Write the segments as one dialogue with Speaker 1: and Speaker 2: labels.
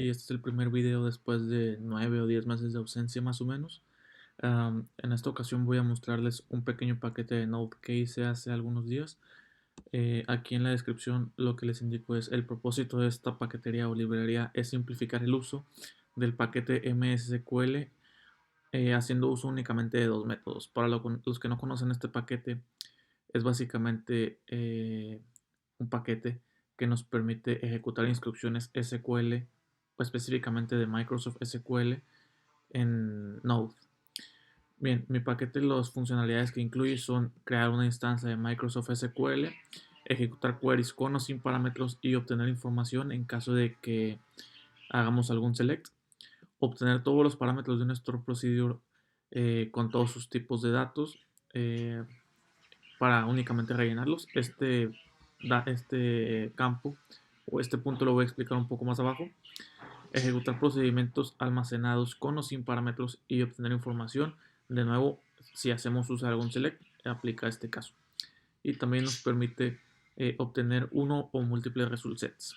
Speaker 1: Y este es el primer video después de 9 o 10 meses de ausencia más o menos. En esta ocasión voy a mostrarles un pequeño paquete de Node que hice hace algunos días. Aquí en la descripción lo que les indico es el propósito de esta paquetería o librería es simplificar el uso del paquete MSSQL haciendo uso únicamente de dos métodos. Para los que no conocen este paquete, es básicamente un paquete que nos permite ejecutar instrucciones SQL o específicamente de Microsoft SQL en Node. Bien, mi paquete, las funcionalidades que incluye son crear una instancia de Microsoft SQL, ejecutar queries con o sin parámetros y obtener información en caso de que hagamos algún select, obtener todos los parámetros de un store procedure con todos sus tipos de datos eh, para únicamente rellenarlos. Este campo o este punto lo voy a explicar un poco más abajo. Ejecutar procedimientos almacenados con o sin parámetros y obtener información. De nuevo, si hacemos uso de algún select, aplica este caso. Y también nos permite obtener uno o múltiples result sets.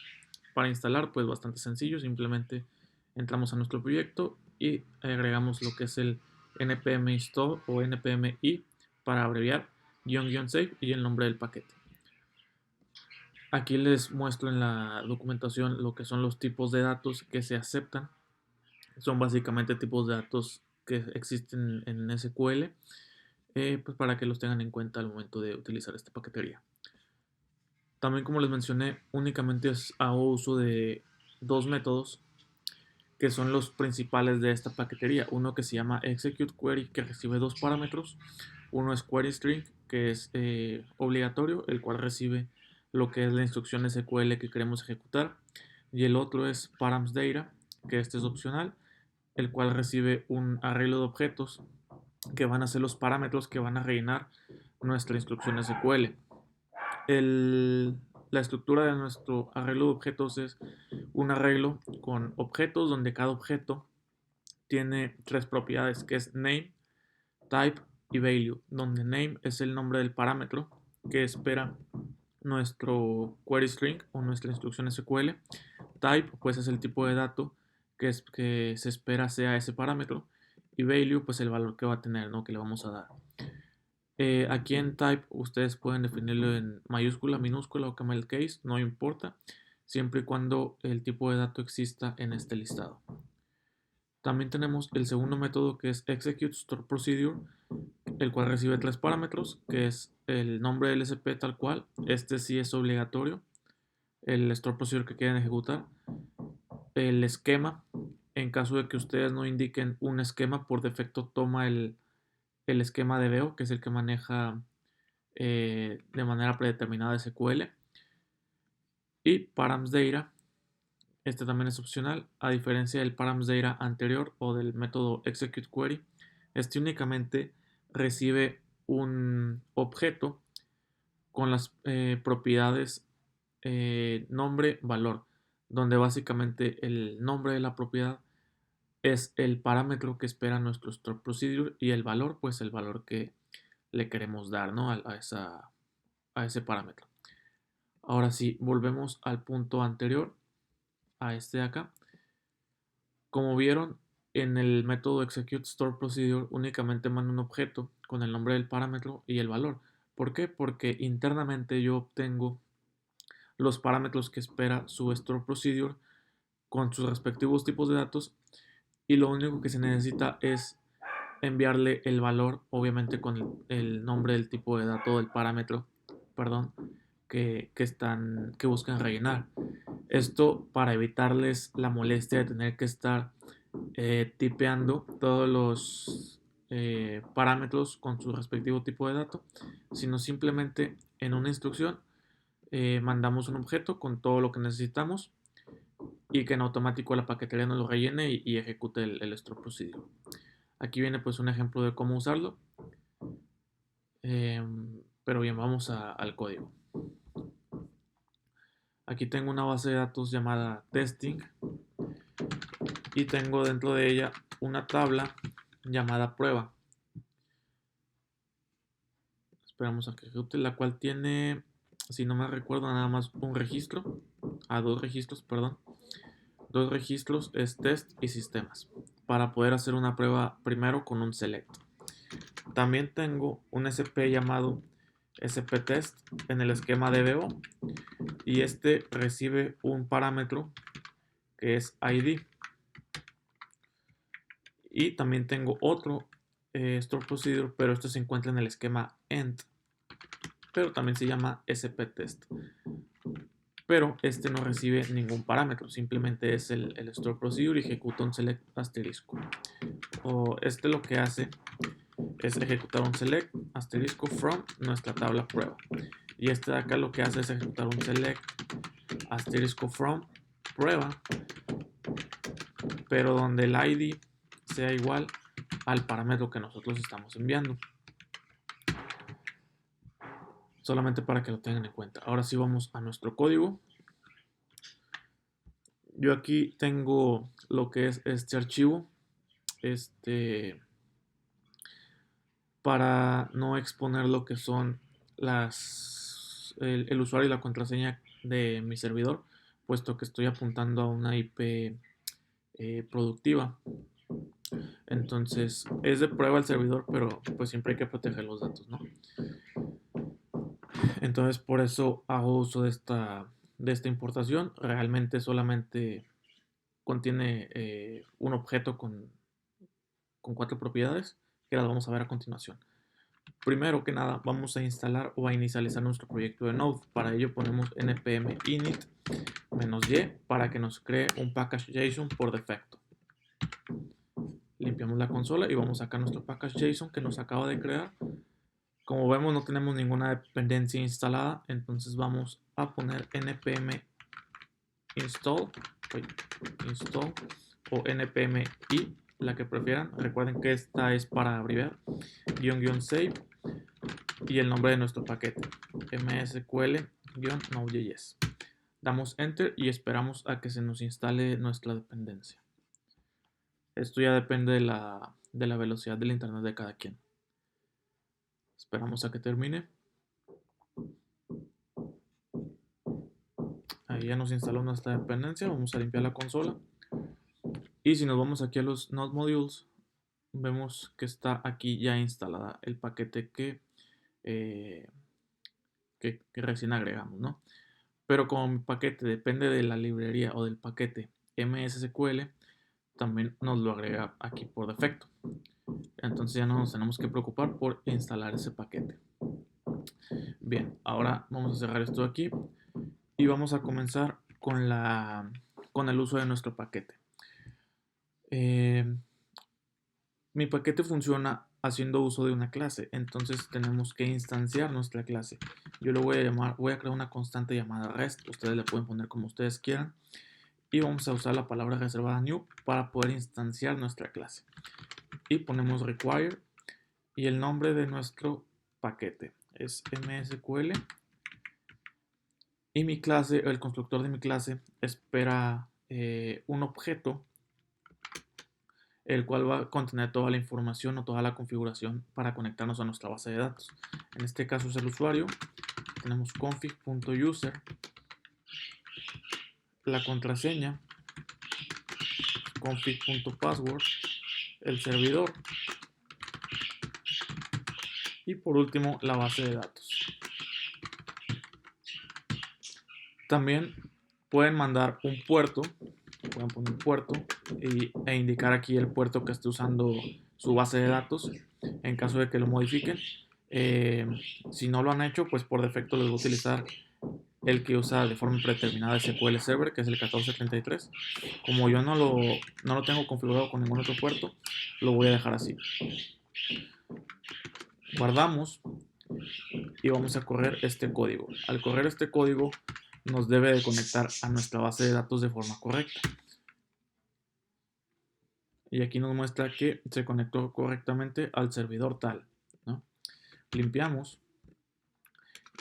Speaker 1: Para instalar, pues bastante sencillo, simplemente entramos a nuestro proyecto y agregamos lo que es el npm install o npm i para abreviar --save y el nombre del paquete. Aquí les muestro en la documentación lo que son los tipos de datos que se aceptan. Son básicamente tipos de datos que existen en SQL, pues para que los tengan en cuenta al momento de utilizar esta paquetería. También, como les mencioné, únicamente hago uso de dos métodos que son los principales de esta paquetería. Uno que se llama execute query, que recibe dos parámetros. Uno es query string, que es obligatorio, el cual recibe lo que es la instrucción SQL que queremos ejecutar. Y el otro es params data, que este es opcional, el cual recibe un arreglo de objetos que van a ser los parámetros que van a rellenar nuestra instrucción SQL. La estructura de nuestro arreglo de objetos es un arreglo con objetos donde cada objeto tiene tres propiedades, que es name, type y value, donde name es el nombre del parámetro que espera nuestro query string o nuestra instrucción SQL. Type pues es el tipo de dato que se espera sea ese parámetro, y value pues el valor que va a tener, ¿no? Que le vamos a dar. Aquí en type ustedes pueden definirlo en mayúscula, minúscula o camel case, no importa, siempre y cuando el tipo de dato exista en este listado. También tenemos el segundo método, que es execute store procedure, el cual recibe tres parámetros, que es el nombre del SP tal cual, este sí es obligatorio, el store procedure que quieren ejecutar, el esquema, en caso de que ustedes no indiquen un esquema, por defecto toma el esquema de VEO, que es el que maneja de manera predeterminada SQL, y params data. Este también es opcional, a diferencia del params data anterior o del método execute query. Este únicamente recibe un objeto con las propiedades nombre, valor, donde básicamente el nombre de la propiedad es el parámetro que espera nuestro store procedure y el valor, pues el valor que le queremos dar, ¿no? a ese parámetro. Ahora sí, volvemos al punto anterior, a este de acá. Como vieron, en el método execute store procedure únicamente mando un objeto con el nombre del parámetro y el valor. ¿Por qué? Porque internamente yo obtengo los parámetros que espera su store procedure con sus respectivos tipos de datos, y lo único que se necesita es enviarle el valor, obviamente con el nombre del tipo de dato del parámetro, perdón, que buscan rellenar. Esto para evitarles la molestia de tener que estar tipeando todos los parámetros con su respectivo tipo de dato, sino simplemente en una instrucción mandamos un objeto con todo lo que necesitamos y que en automático la paquetería nos lo rellene y ejecute el store procedure. Aquí viene pues un ejemplo de cómo usarlo, pero bien, vamos al código. Aquí tengo una base de datos llamada testing y tengo dentro de ella una tabla llamada prueba. Esperamos a que ejecute, la cual tiene, si no me recuerdo, nada más un registro, dos registros, perdón, dos registros es test y sistemas, para poder hacer una prueba primero con un select. También tengo un SP llamado spTest en el esquema DBO y este recibe un parámetro que es ID. Y también tengo otro store procedure, pero esto se encuentra en el esquema end, pero también se llama spTest. Pero este no recibe ningún parámetro, simplemente es el store procedure y ejecuta un select asterisco. O este lo que hace es ejecutar un select asterisco from nuestra tabla prueba. Y este de acá lo que hace es ejecutar un select asterisco from prueba, pero donde el ID sea igual al parámetro que nosotros estamos enviando. Solamente para que lo tengan en cuenta. Ahora sí vamos a nuestro código. Yo aquí tengo lo que es este archivo. Para no exponer lo que son el usuario y la contraseña de mi servidor, puesto que estoy apuntando a una IP productiva. Entonces es de prueba el servidor, pero pues siempre hay que proteger los datos, ¿no? Entonces por eso hago uso de esta importación. Realmente solamente contiene un objeto con 4 propiedades que las vamos a ver a continuación. Primero que nada vamos a instalar o a inicializar nuestro proyecto de Node. Para ello ponemos npm init -y para que nos cree un package JSON por defecto. Limpiamos la consola y vamos a sacar nuestro package JSON que nos acaba de crear. Como vemos no tenemos ninguna dependencia instalada, entonces vamos a poner npm install o npm i, la que prefieran. Recuerden que esta es para abreviar, --save y el nombre de nuestro paquete, msql-node.js. Damos enter y esperamos a que se nos instale nuestra dependencia. Esto ya depende de la velocidad del internet de cada quien. Esperamos a que termine. Ahí ya nos instaló nuestra dependencia. Vamos a limpiar la consola. Y si nos vamos aquí a los Node Modules, vemos que está aquí ya instalada el paquete que recién agregamos, ¿no? Pero como mi paquete depende de la librería o del paquete MSSQL, también nos lo agrega aquí por defecto. Entonces ya no nos tenemos que preocupar por instalar ese paquete. Bien, ahora vamos a cerrar esto aquí y vamos a comenzar con el uso de nuestro paquete. Mi paquete funciona haciendo uso de una clase, entonces tenemos que instanciar nuestra clase. Yo lo voy a crear una constante llamada REST, ustedes le pueden poner como ustedes quieran, y vamos a usar la palabra reservada new para poder instanciar nuestra clase. Y ponemos require y el nombre de nuestro paquete es MSQL y mi clase, el constructor de mi clase espera un objeto el cual va a contener toda la información o toda la configuración para conectarnos a nuestra base de datos. En este caso es el usuario. Tenemos config.user, la contraseña, config.password, el servidor y por último la base de datos. También pueden mandar un puerto, pueden poner un puerto e indicar aquí el puerto que esté usando su base de datos en caso de que lo modifiquen. Si no lo han hecho, pues por defecto les voy a utilizar el que usa de forma predeterminada SQL Server, que es el 1433. Como yo no lo tengo configurado con ningún otro puerto, lo voy a dejar así. Guardamos y vamos a correr este código. Al correr este código nos debe de conectar a nuestra base de datos de forma correcta. Y aquí nos muestra que se conectó correctamente al servidor tal, ¿no? Limpiamos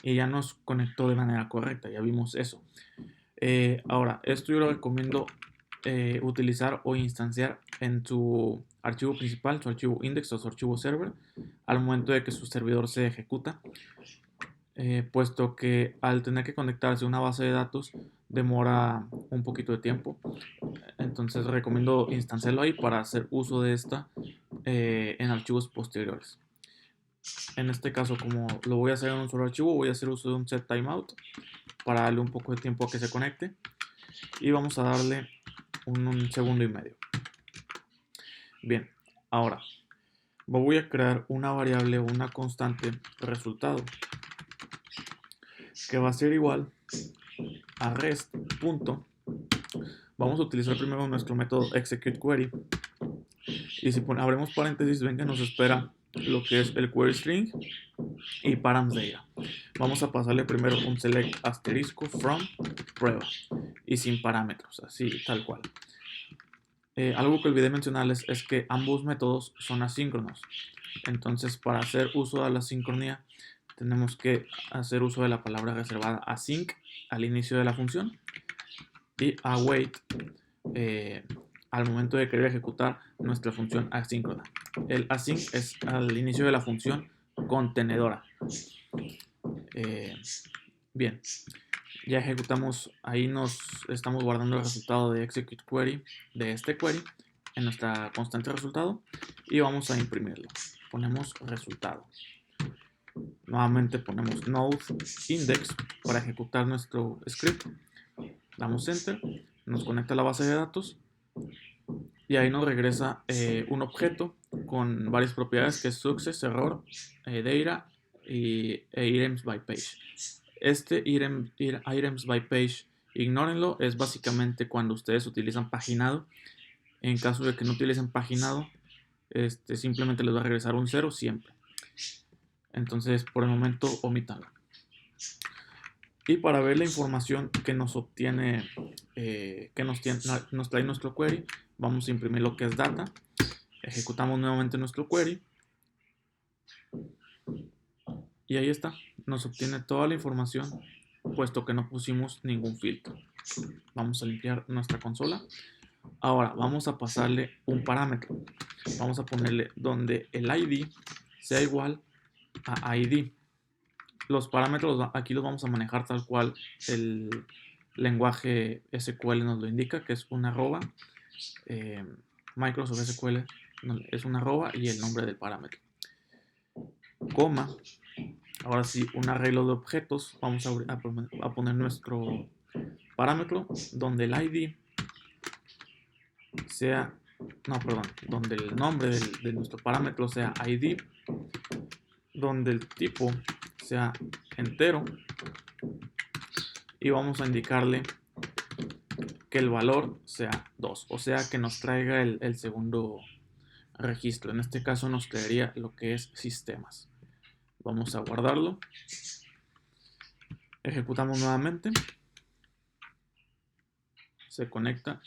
Speaker 1: y ya nos conectó de manera correcta, ya vimos eso. Ahora, esto yo lo recomiendo utilizar o instanciar en su archivo principal, su archivo index o su archivo server, al momento de que su servidor se ejecuta. puesto que al tener que conectarse a una base de datos demora un poquito de tiempo. Entonces recomiendo instanciarlo ahí para hacer uso de esta en archivos posteriores. En este caso, como lo voy a hacer en un solo archivo, voy a hacer uso de un set timeout para darle un poco de tiempo a que se conecte. Y vamos a darle un segundo y medio. Bien, ahora voy a crear una variable o una constante resultado que va a ser igual a rest. Vamos a utilizar primero nuestro método executeQuery. Y si abrimos paréntesis, ven que nos espera lo que es el query string y params data. Vamos a pasarle primero un select asterisco from prueba y sin parámetros, así tal cual. Algo que olvidé mencionarles es que ambos métodos son asíncronos. Entonces, para hacer uso de la sincronía, tenemos que hacer uso de la palabra reservada async al inicio de la función y await al momento de querer ejecutar nuestra función asíncrona. El async es al inicio de la función contenedora. Bien, ya ejecutamos, ahí nos estamos guardando el resultado de execute query de este query en nuestra constante resultado y vamos a imprimirlo. Ponemos resultado. Nuevamente ponemos node index para ejecutar nuestro script. Damos enter, nos conecta a la base de datos y ahí nos regresa un objeto con varias propiedades que es success, error, data e items by page. Este items by page, ignórenlo, es básicamente cuando ustedes utilizan paginado. En caso de que no utilicen paginado, simplemente les va a regresar un 0 siempre. Entonces, por el momento, omítanlo. Y para ver la información que nos obtiene, nos trae nuestro query, vamos a imprimir lo que es data. Ejecutamos nuevamente nuestro query. Y ahí está, nos obtiene toda la información, puesto que no pusimos ningún filtro. Vamos a limpiar nuestra consola. Ahora vamos a pasarle un parámetro. Vamos a ponerle donde el ID sea igual a ID. Los parámetros aquí los vamos a manejar tal cual el lenguaje SQL nos lo indica, que es una arroba. Microsoft SQL es una arroba y el nombre del parámetro. Coma. Ahora sí, un arreglo de objetos. Vamos a poner nuestro parámetro donde el ID sea, donde el nombre de nuestro parámetro sea ID, donde el tipo sea entero y vamos a indicarle que el valor sea 2, o sea que nos traiga el segundo registro. En este caso nos traería lo que es sistemas. Vamos a guardarlo. Ejecutamos nuevamente. Se conecta.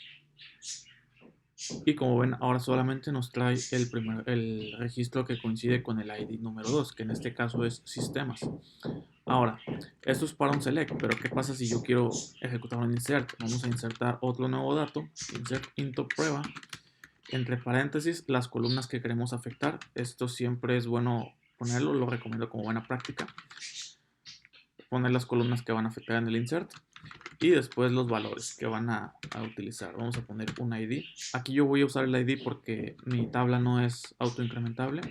Speaker 1: Y como ven, ahora solamente nos trae el registro que coincide con el ID número 2, que en este caso es sistemas. Ahora, esto es para un select, pero ¿qué pasa si yo quiero ejecutar un insert? Vamos a insertar otro nuevo dato, insert into prueba, entre paréntesis las columnas que queremos afectar. Esto siempre es bueno ponerlo, lo recomiendo como buena práctica. Poner las columnas que van a afectar en el insert y después los valores que van a utilizar. Vamos a poner un ID. Aquí yo voy a usar el ID porque mi tabla no es autoincrementable,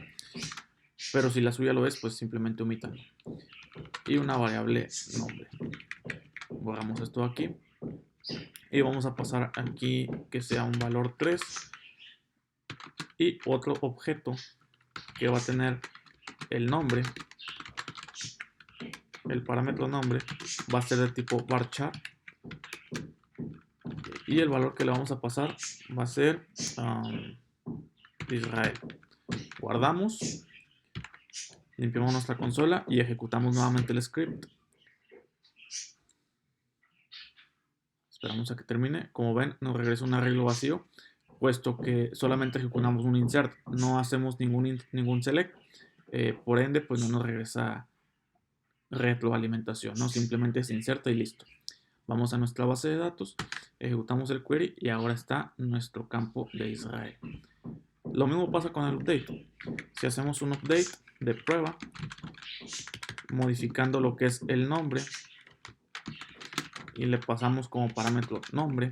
Speaker 1: pero si la suya lo es, pues simplemente omítanlo. Y una variable nombre. Borramos esto aquí y vamos a pasar aquí que sea un valor 3 y otro objeto que va a tener el nombre. El parámetro nombre va a ser de tipo varchar y el valor que le vamos a pasar va a ser Israel. Guardamos, limpiamos nuestra consola y ejecutamos nuevamente el script. Esperamos a que termine. Como ven, nos regresa un arreglo vacío, puesto que solamente ejecutamos un insert, no hacemos ningún select. Por ende, pues no nos regresa retroalimentación, ¿no? Simplemente se inserta y listo. Vamos a nuestra base de datos, ejecutamos el query y ahora está nuestro campo de Israel. Lo mismo pasa con el update. Si hacemos un update de prueba, modificando lo que es el nombre y le pasamos como parámetro nombre,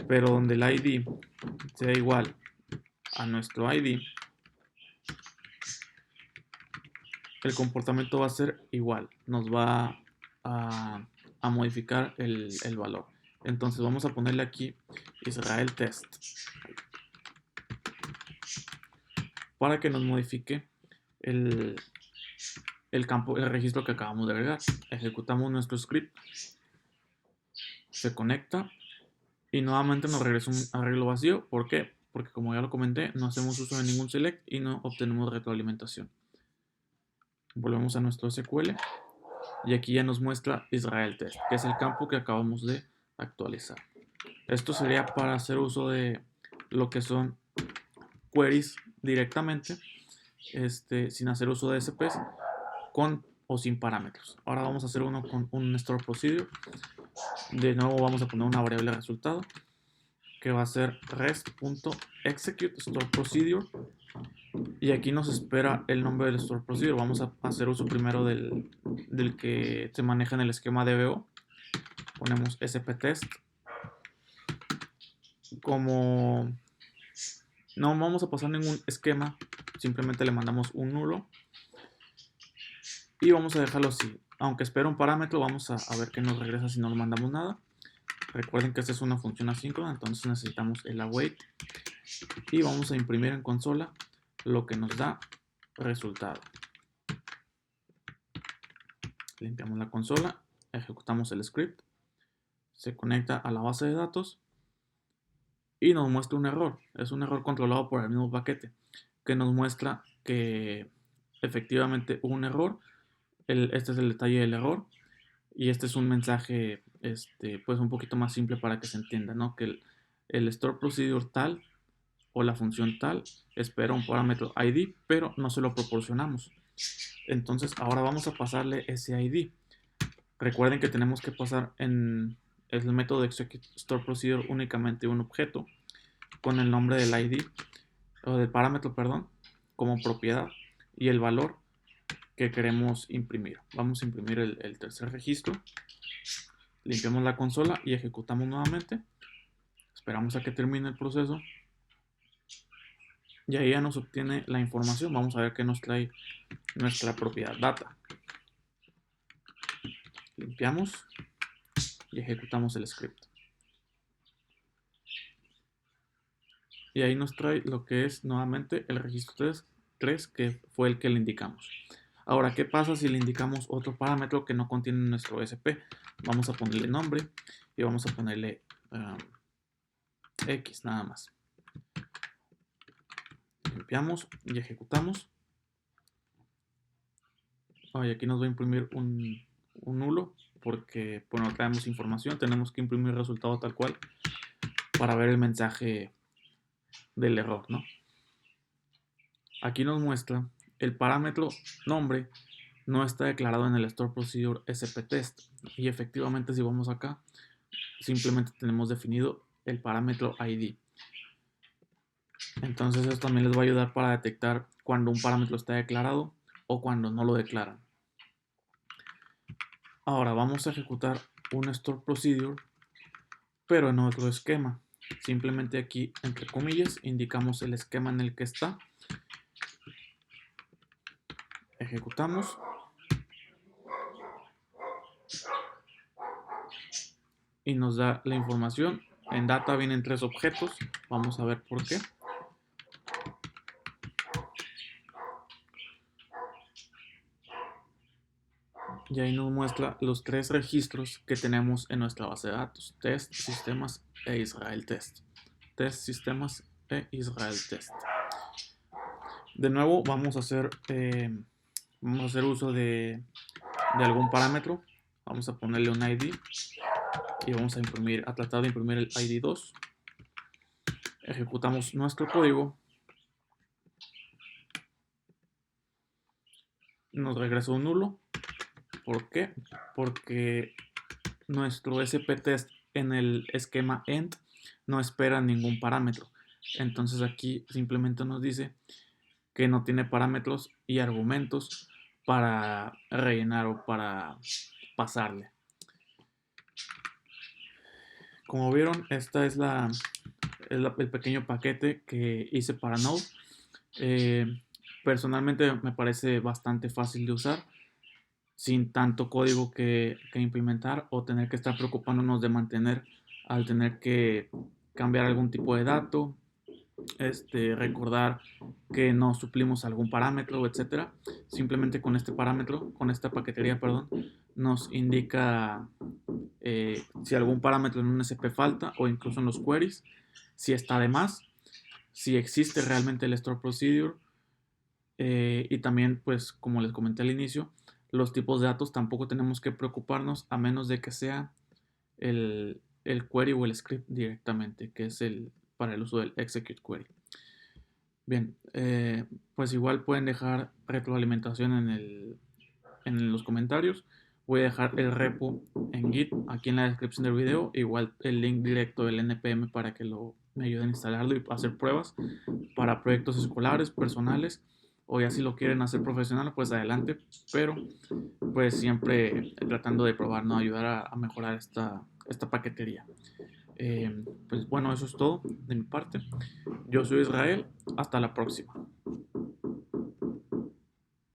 Speaker 1: pero donde el ID sea igual a nuestro ID, el comportamiento va a ser igual, nos va a modificar el valor. Entonces vamos a ponerle aquí Israel test para que nos modifique el campo, el registro que acabamos de agregar. Ejecutamos nuestro script, se conecta y nuevamente nos regresa un arreglo vacío. ¿Por qué? Porque como ya lo comenté, no hacemos uso de ningún select y no obtenemos retroalimentación. Volvemos a nuestro SQL y aquí ya nos muestra Israel test, que es el campo que acabamos de actualizar. Esto sería para hacer uso de lo que son queries directamente, sin hacer uso de SPs, con o sin parámetros. Ahora vamos a hacer uno con un store procedure. De nuevo vamos a poner una variable resultado que va a ser rest.execute store procedure, y aquí nos espera el nombre del store procedure. Vamos a hacer uso primero del que se maneja en el esquema DBO. Ponemos sptest. Como no vamos a pasar ningún esquema, simplemente le mandamos un nulo y vamos a dejarlo así. Aunque espera un parámetro, vamos a ver qué nos regresa si no le mandamos nada. Recuerden que esta es una función asíncrona, entonces necesitamos el await y vamos a imprimir en consola lo que nos da resultado. Limpiamos la consola, ejecutamos el script, se conecta a la base de datos y nos muestra un error. Es un error controlado por el mismo paquete que nos muestra que efectivamente hubo un error. Este es el detalle del error y este es un mensaje pues un poquito más simple para que se entienda, ¿no? Que el store procedure tal o la función tal espera un parámetro ID, pero no se lo proporcionamos. Entonces ahora vamos a pasarle ese ID. Recuerden que tenemos que pasar en el método de execute store procedure únicamente un objeto con el nombre del ID o del parámetro, perdón, como propiedad y el valor que queremos imprimir. Vamos a imprimir el tercer registro. Limpiamos la consola y ejecutamos nuevamente. Esperamos a que termine el proceso. Y ahí ya nos obtiene la información. Vamos a ver qué nos trae nuestra propiedad data. Limpiamos y ejecutamos el script. Y ahí nos trae lo que es nuevamente el registro 3 que fue el que le indicamos. Ahora, ¿qué pasa si le indicamos otro parámetro que no contiene nuestro SP? Vamos a ponerle nombre y vamos a ponerle X nada más. Limpiamos y ejecutamos. Y aquí nos va a imprimir un nulo porque pues, no traemos información. Tenemos que imprimir el resultado tal cual para ver el mensaje del error, ¿no? Aquí nos muestra el parámetro nombre no está declarado en el store procedure sptest, y efectivamente si vamos acá simplemente tenemos definido el parámetro ID. Entonces esto también les va a ayudar para detectar cuando un parámetro está declarado o cuando no lo declaran. Ahora vamos a ejecutar un store procedure pero en otro esquema. Simplemente aquí entre comillas indicamos el esquema en el que está. Ejecutamos. Y nos da la información. En data vienen 3 objetos. Vamos a ver por qué. Y ahí nos muestra los 3 registros que tenemos en nuestra base de datos: test, sistemas e Israel test. Test, sistemas e Israel test. De nuevo vamos a hacer uso de algún parámetro. Vamos a ponerle un ID y vamos a tratar de imprimir el ID 2. Ejecutamos nuestro código. Nos regresó un nulo. ¿Por qué? Porque nuestro sptest en el esquema end no espera ningún parámetro. Entonces aquí simplemente nos dice que no tiene parámetros y argumentos para rellenar o para pasarle. Como vieron, esta es el pequeño paquete que hice para Node. Eh, Personalmente me parece bastante fácil de usar, sin tanto código que implementar o tener que estar preocupándonos de mantener al tener que cambiar algún tipo de dato, recordar que no suplimos algún parámetro, etcétera. Simplemente con este parámetro, con esta paquetería, perdón, nos indica si algún parámetro en un SP falta o incluso en los queries, si está de más, si existe realmente el store procedure, y también, pues, como les comenté al inicio, los tipos de datos tampoco tenemos que preocuparnos a menos de que sea el query o el script directamente, que es para el uso del execute query. Bien, pues igual pueden dejar retroalimentación en los comentarios. Voy a dejar el repo en Git aquí en la descripción del video. Igual el link directo del NPM para que me ayuden a instalarlo y hacer pruebas para proyectos escolares, personales, o ya si lo quieren hacer profesional, pues adelante. Pero pues siempre tratando de probar, ¿no? Ayudar a mejorar esta paquetería. Pues bueno, eso es todo de mi parte. Yo soy Israel. Hasta la próxima.